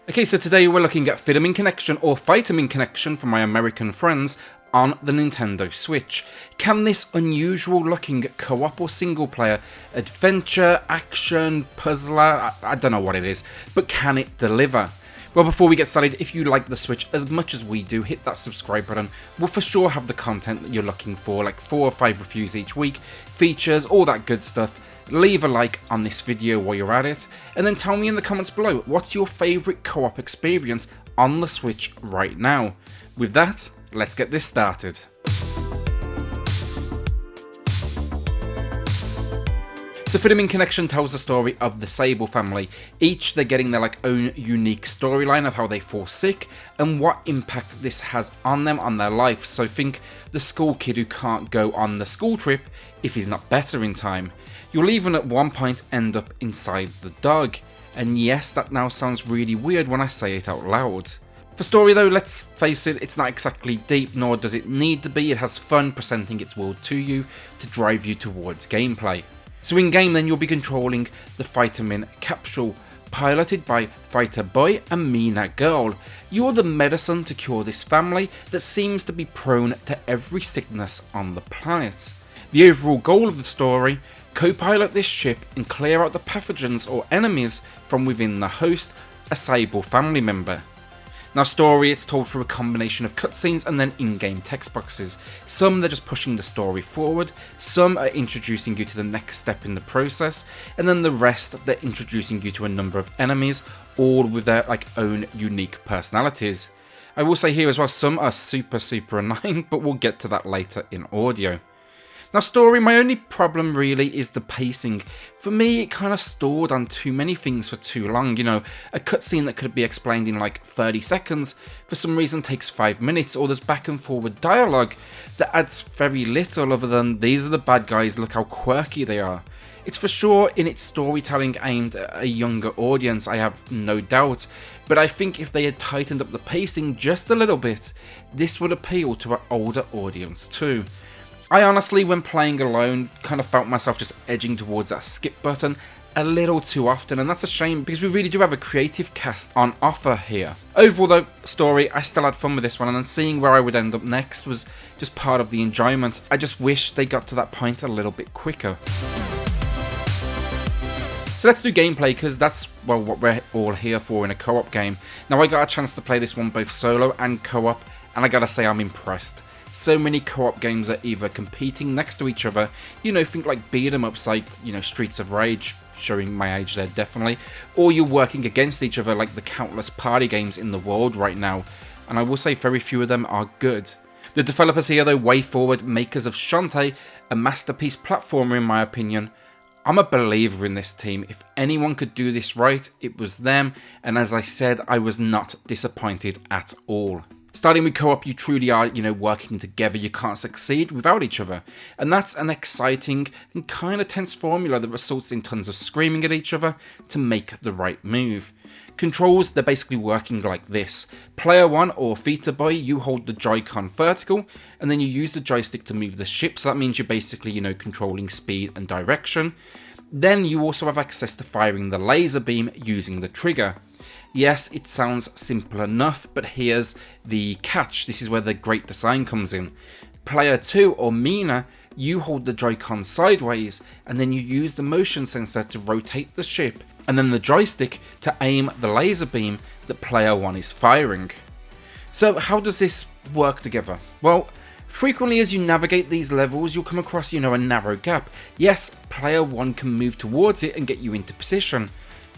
Okay, so today we're looking at Vitamin Connection or Vitamin Connection for my American friends on the Nintendo Switch. Can this unusual looking co-op or single player adventure, action, puzzler, I don't know what it is, but can it deliver? Well, before we get started, if you like the Switch as much as we do, hit that subscribe button. We'll for sure have the content that you're looking for, like 4 or 5 reviews each week, features, all that good stuff. Leave a like on this video while you're at it, and then tell me in the comments below, what's your favourite co-op experience on the Switch right now? With that, let's get this started. So Vitamin Connection tells the story of the Sable family. Each they're getting their own unique storyline of how they fall sick and what impact this has on them, on their life. So think the school kid who can't go on the school trip if he's not better in time. You'll even at one point end up inside the dog. And yes, that now sounds really weird when I say it out loud. For story though, let's face it, it's not exactly deep, nor does it need to be. It has fun presenting its world to you to drive you towards gameplay. So in game then you'll be controlling the Vitamin Capsule, piloted by Vita-Boy Mina-Girl. You're the medicine to cure this family that seems to be prone to every sickness on the planet. The overall goal of the story, co-pilot this ship and clear out the pathogens or enemies from within the host, a Sable family member. Now story, it's told through a combination of cutscenes and then in-game text boxes. Some they're just pushing the story forward, some are introducing you to the next step in the process, and then the rest they're introducing you to a number of enemies, all with their own unique personalities. I will say here as well, some are super annoying, but we'll get to that later in audio. Now story, my only problem really is the pacing. For me, it kind of stalled on too many things for too long. You know, a cutscene that could be explained in 30 seconds, for some reason takes 5 minutes, or there's back and forward dialogue that adds very little other than these are the bad guys, look how quirky they are. It's for sure in its storytelling aimed at a younger audience, I have no doubt, but I think if they had tightened up the pacing just a little bit, this would appeal to an older audience too. I honestly, when playing alone, kind of felt myself just edging towards that skip button a little too often, and that's a shame because we really do have a creative cast on offer here. Overall though, story, I still had fun with this one, and then seeing where I would end up next was just part of the enjoyment. I just wish they got to that point a little bit quicker. So let's do gameplay, because that's, well, what we're all here for in a co-op game. Now I got a chance to play this one both solo and co-op, and I gotta say I'm impressed. So many co-op games are either competing next to each other, think beat 'em ups Streets of Rage, showing my age there definitely, or you're working against each other like the countless party games in the world right now, and I will say very few of them are good. The developers here though, Wayforward, makers of Shantae, a masterpiece platformer in my opinion. I'm a believer in this team. If anyone could do this right, it was them, and as I said, I was not disappointed at all. Starting with co-op, you truly are, working together. You can't succeed without each other. And that's an exciting and kind of tense formula that results in tons of screaming at each other to make the right move. Controls, they're basically working like this. Player 1 or Vita-Boy, you hold the Joy-Con vertical, and then you use the joystick to move the ship. So that means you're basically, controlling speed and direction. Then you also have access to firing the laser beam using the trigger. Yes, it sounds simple enough, but here's the catch. This is where the great design comes in. Player 2 or Mina, you hold the Joy-Con sideways, and then you use the motion sensor to rotate the ship, and then the joystick to aim the laser beam that player 1 is firing. So how does this work together? Well, frequently as you navigate these levels, you'll come across, a narrow gap. Yes, player 1 can move towards it and get you into position,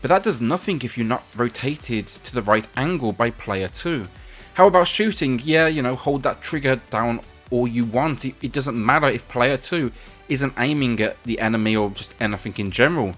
but that does nothing if you're not rotated to the right angle by player 2. How about shooting? Yeah, hold that trigger down all you want. It doesn't matter if player 2 isn't aiming at the enemy or just anything in general.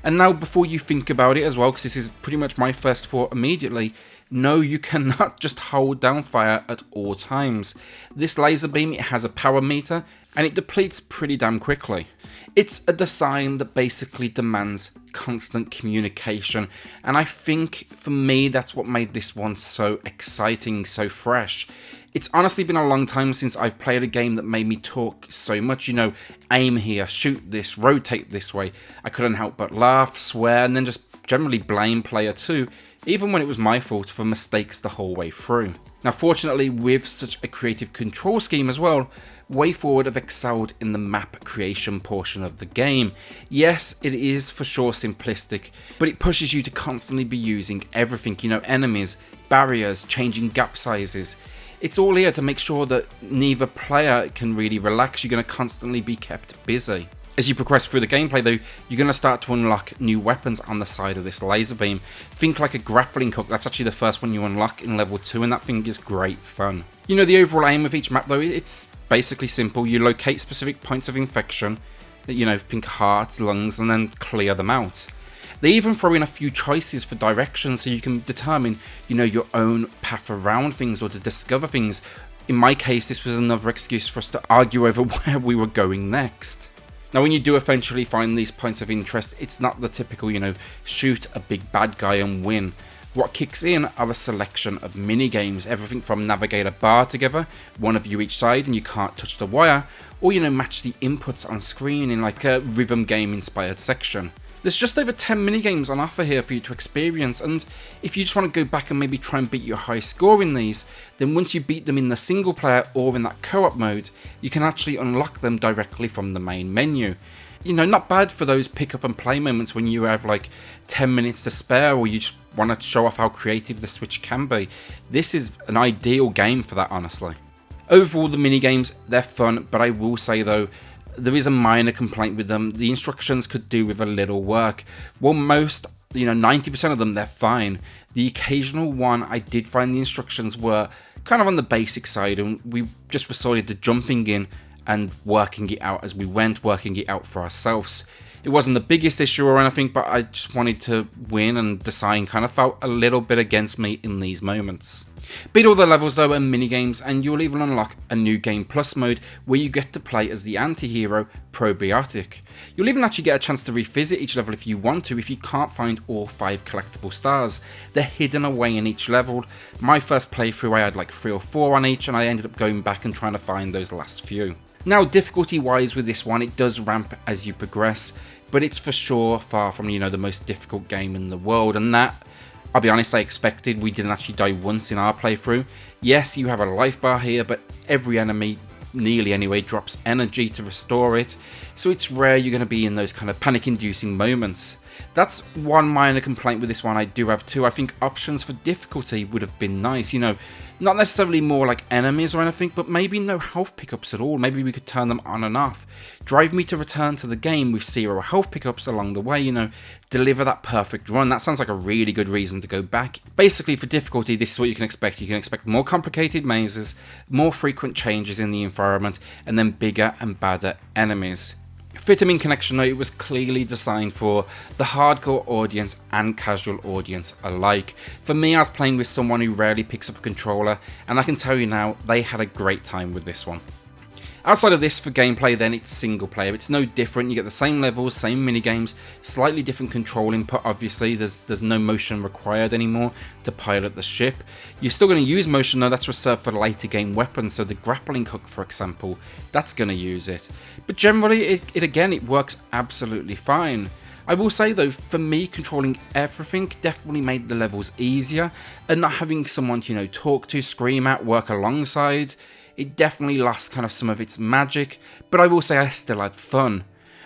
And now before you think about it as well, because this is pretty much my first thought immediately, no, you cannot just hold down fire at all times. This laser beam, it has a power meter and it depletes pretty damn quickly. It's a design that basically demands constant communication, and I think for me that's what made this one so exciting, so fresh. It's honestly been a long time since I've played a game that made me talk so much, aim here, shoot this, rotate this way. I couldn't help but laugh, swear, and then just generally blame player 2 even when it was my fault for mistakes the whole way through. Now fortunately, with such a creative control scheme as well, Wayforward have excelled in the map creation portion of the game. Yes, it is for sure simplistic, but it pushes you to constantly be using everything, enemies, barriers, changing gap sizes. It's all here to make sure that neither player can really relax. You're going to constantly be kept busy. As you progress through the gameplay though, you're going to start to unlock new weapons on the side of this laser beam. Think like a grappling hook, that's actually the first one you unlock in level 2, and that thing is great fun. The overall aim of each map though, it's basically simple. You locate specific points of infection, think hearts, lungs, and then clear them out. They even throw in a few choices for directions so you can determine, your own path around things or to discover things. In my case, this was another excuse for us to argue over where we were going next. Now when you do eventually find these points of interest, it's not the typical, shoot a big bad guy and win. What kicks in are a selection of mini-games, everything from navigate a bar together, one of you each side and you can't touch the wire, or match the inputs on screen in like a rhythm game inspired section. There's just over 10 minigames on offer here for you to experience, and if you just want to go back and maybe try and beat your high score in these, then once you beat them in the single player or in that co-op mode, you can actually unlock them directly from the main menu. Not bad for those pick up and play moments when you have like 10 minutes to spare or you just want to show off how creative the Switch can be. This is an ideal game for that, honestly. Overall, the minigames, they're fun, but I will say though, there is a minor complaint with them. The instructions could do with a little work. Well, most, 90% of them, they're fine. The occasional one, I did find the instructions were kind of on the basic side, and we just resorted to jumping in and working it out as we went, working it out for ourselves. It wasn't the biggest issue or anything, but I just wanted to win, and design kind of felt a little bit against me in these moments. Beat all the levels though and minigames, and you'll even unlock a new game plus mode where you get to play as the anti-hero Probiotic. You'll even actually get a chance to revisit each level if you want to, if you can't find all 5 collectible stars. They're hidden away in each level. My first playthrough I had like 3 or 4 on each, and I ended up going back and trying to find those last few. Now difficulty wise with this one, it does ramp as you progress, but it's for sure far from the most difficult game in the world, and that, I'll be honest, I expected. We didn't actually die once in our playthrough. Yes, you have a life bar here, but every enemy, nearly anyway, drops energy to restore it, so it's rare you're going to be in those kind of panic-inducing moments. That's one minor complaint with this one. I do have two. I think options for difficulty would have been nice, not necessarily more like enemies or anything, but maybe no health pickups at all. Maybe we could turn them on and off. Drive me to return to the game with 0 health pickups along the way, deliver that perfect run. That sounds like a really good reason to go back. Basically, for difficulty, this is what you can expect. You can expect more complicated mazes, more frequent changes in the environment, and then bigger and badder enemies. Vitamin Connection though, it was clearly designed for the hardcore audience and casual audience alike. For me, I was playing with someone who rarely picks up a controller, and I can tell you now, they had a great time with this one. Outside of this, for gameplay then, it's single player. It's no different. You get the same levels, same minigames, slightly different control input. Obviously, there's no motion required anymore to pilot the ship. You're still going to use motion though. That's reserved for later game weapons. So the grappling hook, for example, that's going to use it. But generally, it works absolutely fine. I will say though, for me, controlling everything definitely made the levels easier, and not having someone to talk to, scream at, work alongside, it definitely lost kind of some of its magic, but I will say I still had fun.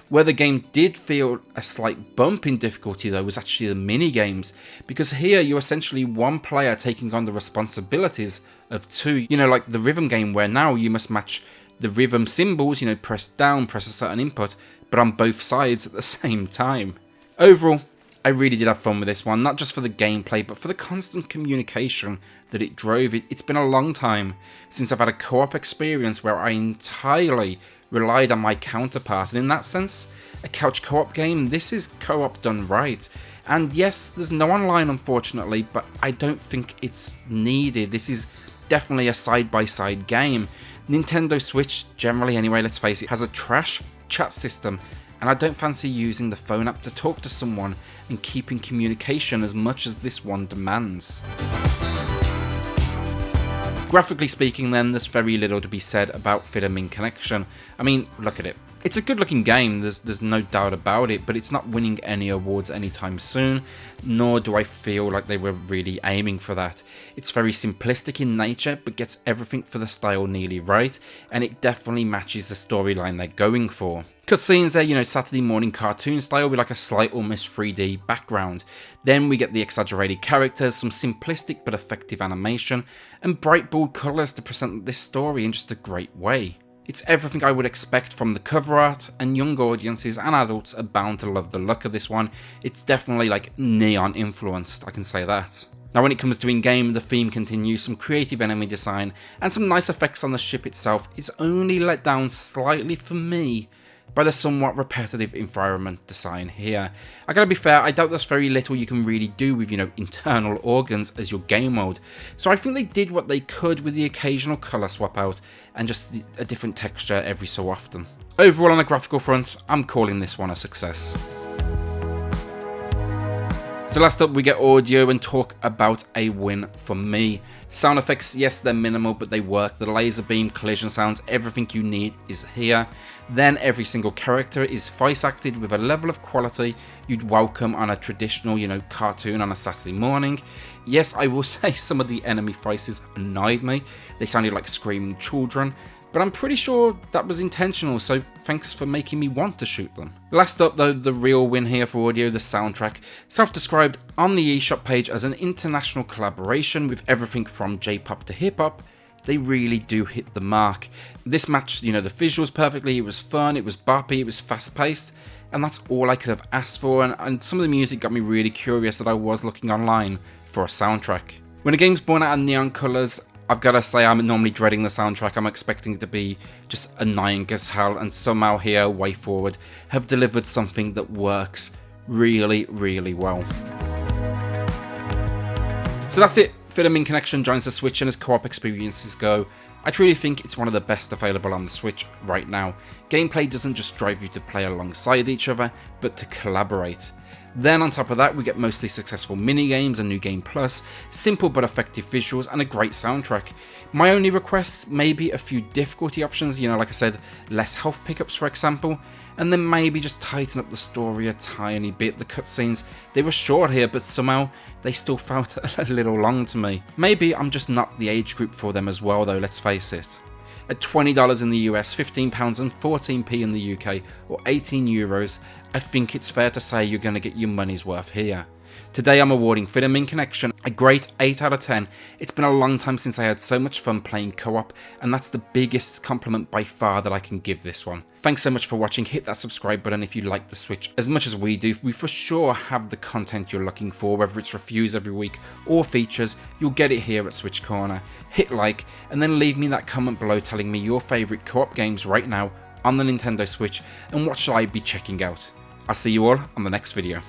Where the game did feel a slight bump in difficulty though was actually the mini games, because here you're essentially one player taking on the responsibilities of 2, like the rhythm game where now you must match the rhythm symbols, press down, press a certain input, but on both sides at the same time. Overall, I really did have fun with this one, not just for the gameplay, but for the constant communication that it drove. It's been a long time since I've had a co-op experience where I entirely relied on my counterpart, and in that sense, a couch co-op game, this is co-op done right. And yes, there's no online unfortunately, but I don't think it's needed. This is definitely a side-by-side game. Nintendo Switch, generally anyway, let's face it, has a trash chat system, and I don't fancy using the phone app to talk to someone and keep in communication as much as this one demands. Graphically speaking then, there's very little to be said about Vitamin Connection. I mean, look at it. It's a good looking game, there's no doubt about it, but it's not winning any awards anytime soon, nor do I feel like they were really aiming for that. It's very simplistic in nature, but gets everything for the style nearly right, and it definitely matches the storyline they're going for. Cutscenes there, Saturday morning cartoon style with like a slight almost 3D background. Then we get the exaggerated characters, some simplistic but effective animation, and bright bold colours to present this story in just a great way. It's everything I would expect from the cover art, and young audiences and adults are bound to love the look of this one. It's definitely like neon influenced, I can say that. Now when it comes to in-game, the theme continues, some creative enemy design, and some nice effects on the ship itself is only let down slightly for me by the somewhat repetitive environment design here. I gotta be fair, I doubt there's very little you can really do with, internal organs as your game mode, so I think they did what they could with the occasional colour swap out and just a different texture every so often. Overall on a graphical front, I'm calling this one a success. So last up we get audio and talk about a win for me. Sound effects, yes they're minimal but they work. The laser beam, collision sounds, everything you need is here. Then every single character is voice acted with a level of quality you'd welcome on a traditional, cartoon on a Saturday morning. Yes, I will say some of the enemy voices annoyed me. They sounded like screaming children. But I'm pretty sure that was intentional, so thanks for making me want to shoot them. Last up though, the real win here for audio, the soundtrack. Self-described on the eShop page as an international collaboration with everything from J-pop to hip-hop, they really do hit the mark. This matched, the visuals perfectly, it was fun, it was boppy, it was fast-paced, and that's all I could have asked for, and some of the music got me really curious that I was looking online for a soundtrack. When a game's born out of neon colours, I've got to say I'm normally dreading the soundtrack. I'm expecting it to be just annoying as hell, and somehow here Wayforward have delivered something that works really, really well. So that's it. Vita-Boy Connection joins the Switch, and as co-op experiences go, I truly think it's one of the best available on the Switch right now. Gameplay doesn't just drive you to play alongside each other, but to collaborate. Then on top of that we get mostly successful minigames, a new game plus, simple but effective visuals, and a great soundtrack. My only requests, maybe a few difficulty options, like I said, less health pickups for example, and then maybe just tighten up the story a tiny bit. The cutscenes, they were short here, but somehow they still felt a little long to me. Maybe I'm just not the age group for them as well though, let's face it. At $20 in the US, £15 and 14p in the UK, or €18, I think it's fair to say you're going to get your money's worth here. Today I'm awarding Vita-Boy Connection a great 8 out of 10. It's been a long time since I had so much fun playing co-op, and that's the biggest compliment by far that I can give this one. Thanks so much for watching. Hit that subscribe button if you like the Switch as much as we do. We for sure have the content you're looking for, whether it's reviews every week or features. You'll get it here at SwitchCorner. Hit like and then leave me that comment below telling me your favourite co-op games right now on the Nintendo Switch and what shall I be checking out. I'll see you all on the next video.